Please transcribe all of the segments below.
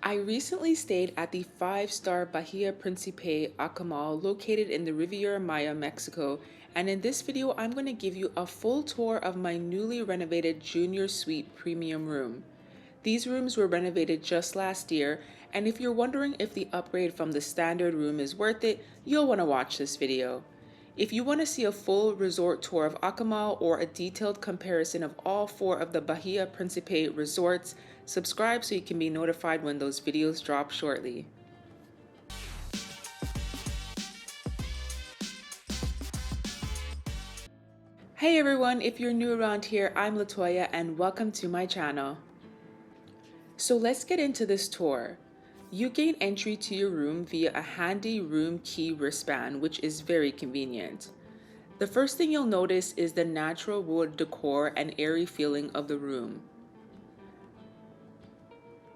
I recently stayed at the five-star Bahia Principe Akumal located in the Riviera Maya, Mexico, and in this video I'm going to give you a full tour of my newly renovated Junior Suite Premium room. These rooms were renovated just last year, and if you're wondering if the upgrade from the standard room is worth it, you'll want to watch this video. If you want to see a full resort tour of Akumal or a detailed comparison of all four of the Bahia Principe resorts, subscribe so you can be notified when those videos drop shortly. Hey everyone, if you're new around here, I'm Latoya and welcome to my channel. So let's get into this tour. You gain entry to your room via a handy room key wristband, which is very convenient. The first thing you'll notice is the natural wood decor and airy feeling of the room.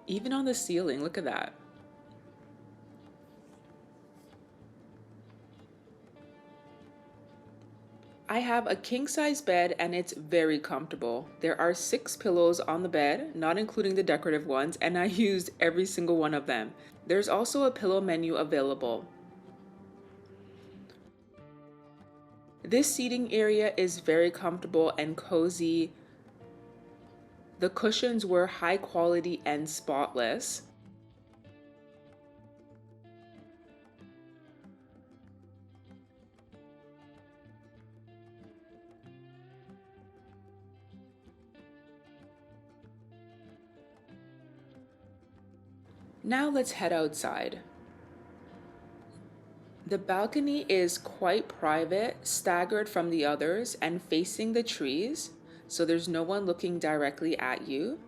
Even on the ceiling, look at that. I have a king-size bed and it's very comfortable. There are 6 pillows on the bed, not including the decorative ones, and I used every single one of them. There's also a pillow menu available. This seating area is very comfortable and cozy. The cushions were high quality and spotless. Now let's head outside. The balcony is quite private, staggered from the others and facing the trees, so there's no one looking directly at you.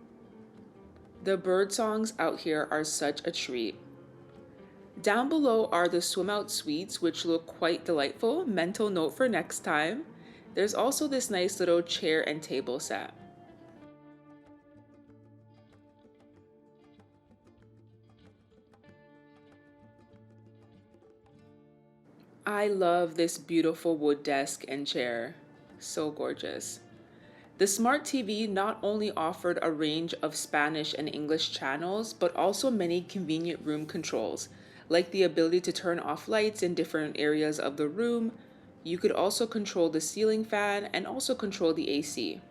The bird songs out here are such a treat. Down below are the swim out suites, which look quite delightful. Mental note for next time. There's also this nice little chair and table set. I love this beautiful wood desk and chair. So gorgeous. The smart TV not only offered a range of Spanish and English channels, but also many convenient room controls, like the ability to turn off lights in different areas of the room. You could also control the ceiling fan and also control the AC.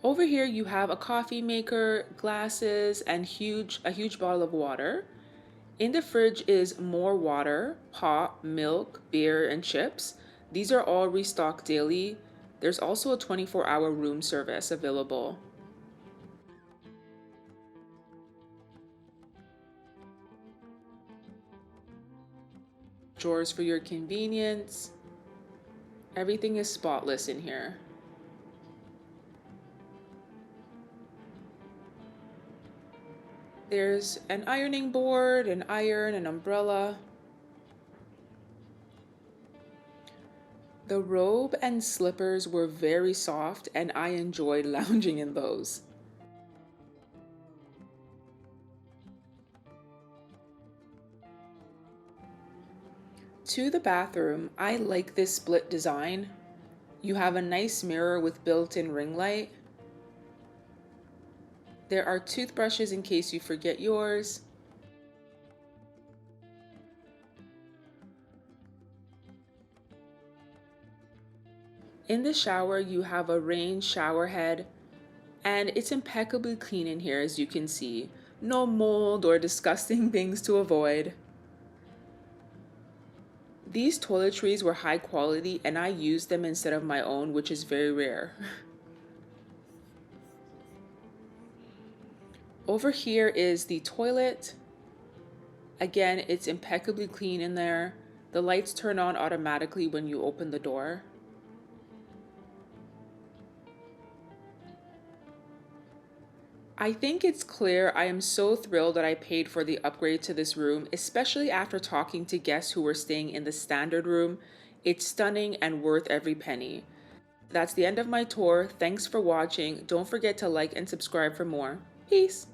Over here you have a coffee maker, glasses, and a huge bottle of water. In the fridge is more water, pop, milk, beer, and chips. These are all restocked daily. There's also a 24-hour room service available. Drawers for your convenience. Everything is spotless in here. There's an ironing board, an iron, an umbrella. The robe and slippers were very soft and I enjoyed lounging in those. To the bathroom, I like this split design. You have a nice mirror with built-in ring light. There are toothbrushes in case you forget yours. In the shower, you have a rain shower head, and it's impeccably clean in here as you can see. No mold or disgusting things to avoid. These toiletries were high quality and I used them instead of my own, which is very rare. Over here is the toilet. Again, it's impeccably clean in there. The lights turn on automatically when you open the door. I think it's clear I am so thrilled that I paid for the upgrade to this room, especially after talking to guests who were staying in the standard room. It's stunning and worth every penny. That's the end of my tour. Thanks for watching. Don't forget to like and subscribe for more. Peace.